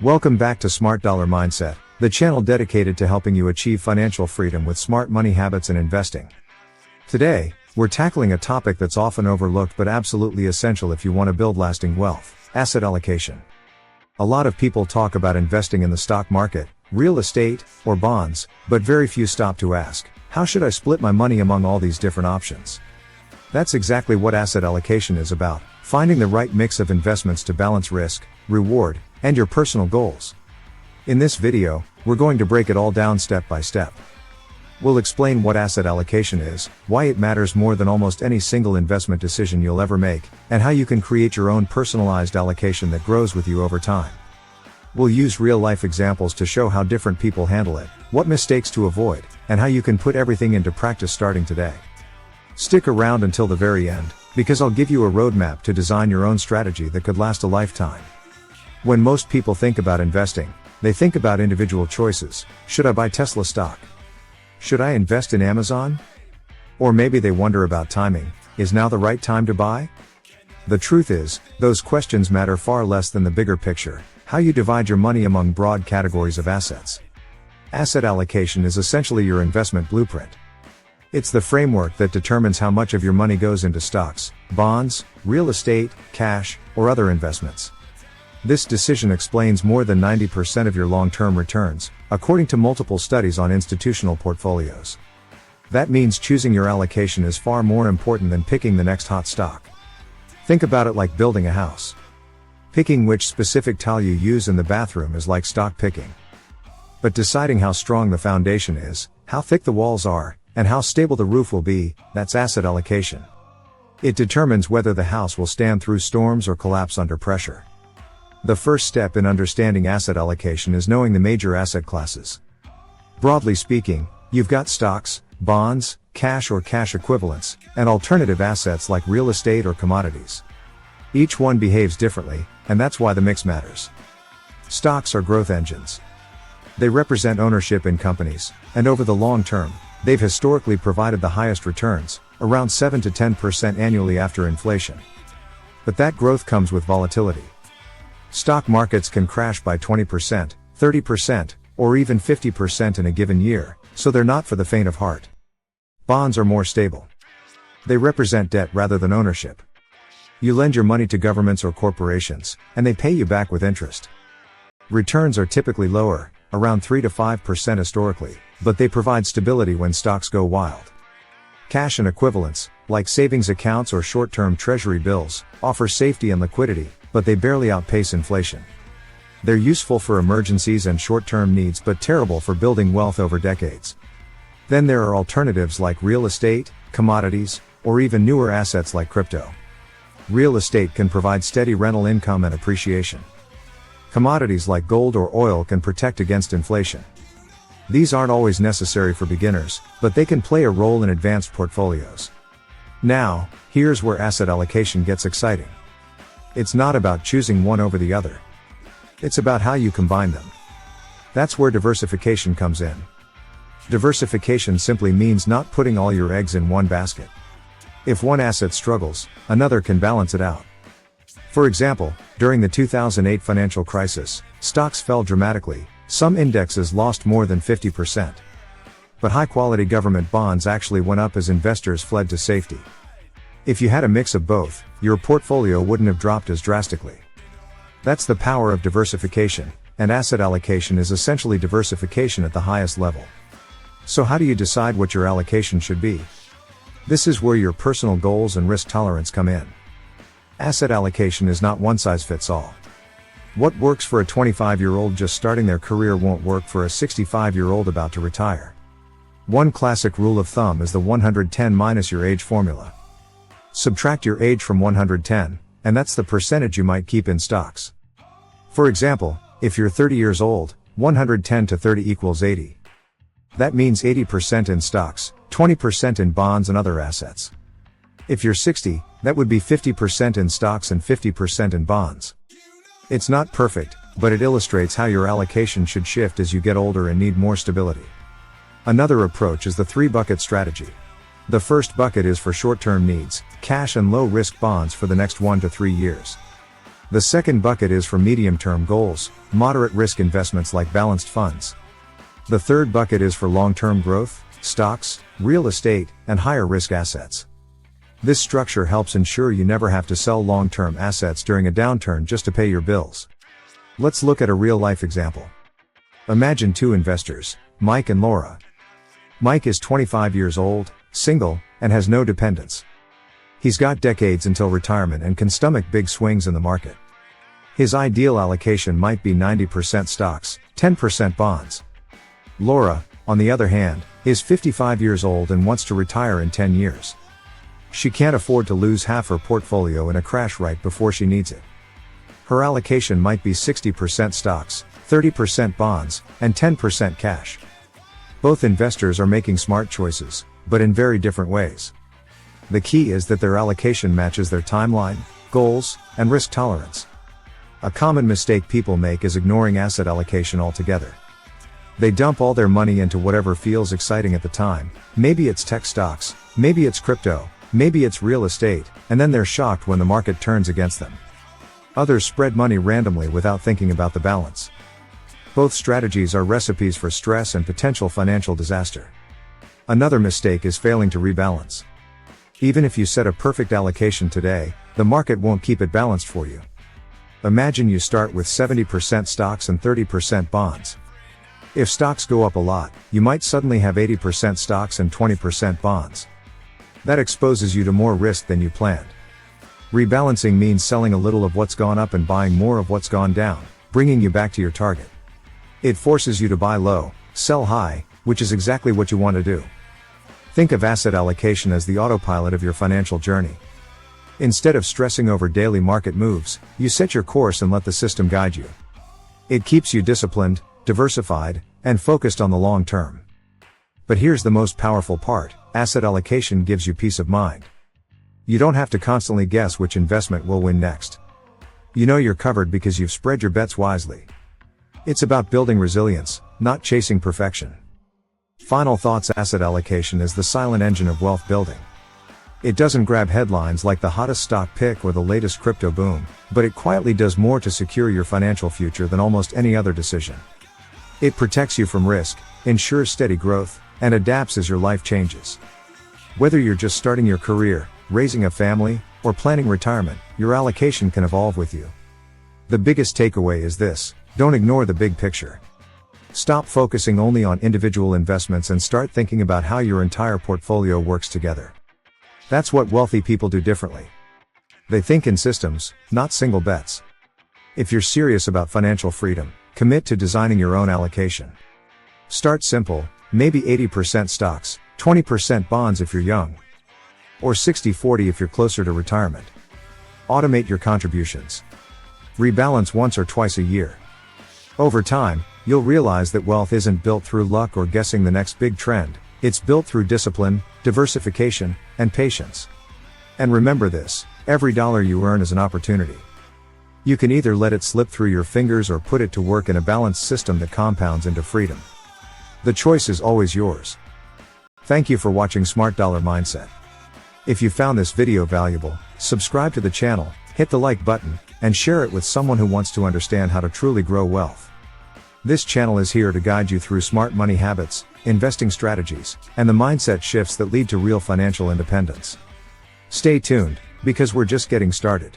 Welcome back to Smart Dollar Mindset, the channel dedicated to helping you achieve financial freedom with smart money habits and investing. Today, we're tackling a topic that's often overlooked but absolutely essential if you want to build lasting wealth: asset allocation. A lot of people talk about investing in the stock market, real estate, or bonds, but very few stop to ask, how should I split my money among all these different options? That's exactly what asset allocation is about: finding the right mix of investments to balance risk, reward, and your personal goals. In this video, we're going to break it all down step by step. We'll explain what asset allocation is, why it matters more than almost any single investment decision you'll ever make, and how you can create your own personalized allocation that grows with you over time. We'll use real-life examples to show how different people handle it, what mistakes to avoid, and how you can put everything into practice starting today. Stick around until the very end, because I'll give you a roadmap to design your own strategy that could last a lifetime. When most people think about investing, they think about individual choices. Should I buy Tesla stock? Should I invest in Amazon? Or maybe they wonder about timing: is now the right time to buy? The truth is, those questions matter far less than the bigger picture: how you divide your money among broad categories of assets. Asset allocation is essentially your investment blueprint. It's the framework that determines how much of your money goes into stocks, bonds, real estate, cash, or other investments. This decision explains more than 90% of your long-term returns, according to multiple studies on institutional portfolios. That means choosing your allocation is far more important than picking the next hot stock. Think about it like building a house. Picking which specific tile you use in the bathroom is like stock picking. But deciding how strong the foundation is, how thick the walls are, and how stable the roof will be, that's asset allocation. It determines whether the house will stand through storms or collapse under pressure. The first step in understanding asset allocation is knowing the major asset classes. Broadly speaking, you've got stocks, bonds, cash or cash equivalents, and alternative assets like real estate or commodities. Each one behaves differently, and that's why the mix matters. Stocks are growth engines. They represent ownership in companies, and over the long term, they've historically provided the highest returns, around 7 to 10% annually after inflation. But that growth comes with volatility. Stock markets can crash by 20%, 30%, or even 50% in a given year, so they're not for the faint of heart. Bonds are more stable. They represent debt rather than ownership. You lend your money to governments or corporations, and they pay you back with interest. Returns are typically lower, around 3 to 5% historically, but they provide stability when stocks go wild. Cash and equivalents, like savings accounts or short-term treasury bills, offer safety and liquidity, but they barely outpace inflation. They're useful for emergencies and short-term needs but terrible for building wealth over decades. Then there are alternatives like real estate, commodities, or even newer assets like crypto. Real estate can provide steady rental income and appreciation. Commodities like gold or oil can protect against inflation. These aren't always necessary for beginners, but they can play a role in advanced portfolios. Now, here's where asset allocation gets exciting. It's not about choosing one over the other. It's about how you combine them. That's where diversification comes in. Diversification simply means not putting all your eggs in one basket. If one asset struggles, another can balance it out. For example, during the 2008 financial crisis, stocks fell dramatically, some indexes lost more than 50%. But high-quality government bonds actually went up as investors fled to safety. If you had a mix of both, your portfolio wouldn't have dropped as drastically. That's the power of diversification, and asset allocation is essentially diversification at the highest level. So how do you decide what your allocation should be? This is where your personal goals and risk tolerance come in. Asset allocation is not one size fits all. What works for a 25-year-old just starting their career won't work for a 65-year-old about to retire. One classic rule of thumb is the 110 minus your age formula. Subtract your age from 110, and that's the percentage you might keep in stocks. For example, if you're 30 years old, 110 to 30 equals 80. That means 80% in stocks, 20% in bonds and other assets. If you're 60, that would be 50% in stocks and 50% in bonds. It's not perfect, but it illustrates how your allocation should shift as you get older and need more stability. Another approach is the 3-bucket strategy. The first bucket is for short-term needs, cash and low-risk bonds for the next 1 to 3 years. The second bucket is for medium-term goals, moderate risk investments like balanced funds. The third bucket is for long-term growth, stocks, real estate, and higher risk assets. This structure helps ensure you never have to sell long-term assets during a downturn just to pay your bills. Let's look at a real-life example. Imagine two investors, Mike and Laura. Mike is 25 years old, single, and has no dependents. He's got decades until retirement and can stomach big swings in the market. His ideal allocation might be 90% stocks, 10% bonds. Laura, on the other hand, is 55 years old and wants to retire in 10 years. She can't afford to lose half her portfolio in a crash right before she needs it. Her allocation might be 60% stocks, 30% bonds, and 10% cash. Both investors are making smart choices, but in very different ways. The key is that their allocation matches their timeline, goals, and risk tolerance. A common mistake people make is ignoring asset allocation altogether. They dump all their money into whatever feels exciting at the time. Maybe it's tech stocks, maybe it's crypto, maybe it's real estate, and then they're shocked when the market turns against them. Others spread money randomly without thinking about the balance. Both strategies are recipes for stress and potential financial disaster. Another mistake is failing to rebalance. Even if you set a perfect allocation today, the market won't keep it balanced for you. Imagine you start with 70% stocks and 30% bonds. If stocks go up a lot, you might suddenly have 80% stocks and 20% bonds. That exposes you to more risk than you planned. Rebalancing means selling a little of what's gone up and buying more of what's gone down, bringing you back to your target. It forces you to buy low, sell high, which is exactly what you want to do. Think of asset allocation as the autopilot of your financial journey. Instead of stressing over daily market moves, you set your course and let the system guide you. It keeps you disciplined, diversified, and focused on the long term. But here's the most powerful part: asset allocation gives you peace of mind. You don't have to constantly guess which investment will win next. You know you're covered because you've spread your bets wisely. It's about building resilience, not chasing perfection. Final thoughts: asset allocation is the silent engine of wealth building. It doesn't grab headlines like the hottest stock pick or the latest crypto boom, but it quietly does more to secure your financial future than almost any other decision. It protects you from risk, ensures steady growth, and adapts as your life changes. Whether you're just starting your career, raising a family, or planning retirement, your allocation can evolve with you. The biggest takeaway is this: don't ignore the big picture. Stop focusing only on individual investments and start thinking about how your entire portfolio works together. That's what wealthy people do differently. They think in systems, not single bets. If you're serious about financial freedom, commit to designing your own allocation. Start simple, maybe 80% stocks, 20% bonds if you're young. Or 60-40 if you're closer to retirement. Automate your contributions. Rebalance once or twice a year. Over time, you'll realize that wealth isn't built through luck or guessing the next big trend. It's built through discipline, diversification, and patience. And remember this: every dollar you earn is an opportunity. You can either let it slip through your fingers or put it to work in a balanced system that compounds into freedom. The choice is always yours. Thank you for watching Smart Dollar Mindset. If you found this video valuable, subscribe to the channel, hit the like button, and share it with someone who wants to understand how to truly grow wealth. This channel is here to guide you through smart money habits, investing strategies, and the mindset shifts that lead to real financial independence. Stay tuned, because we're just getting started.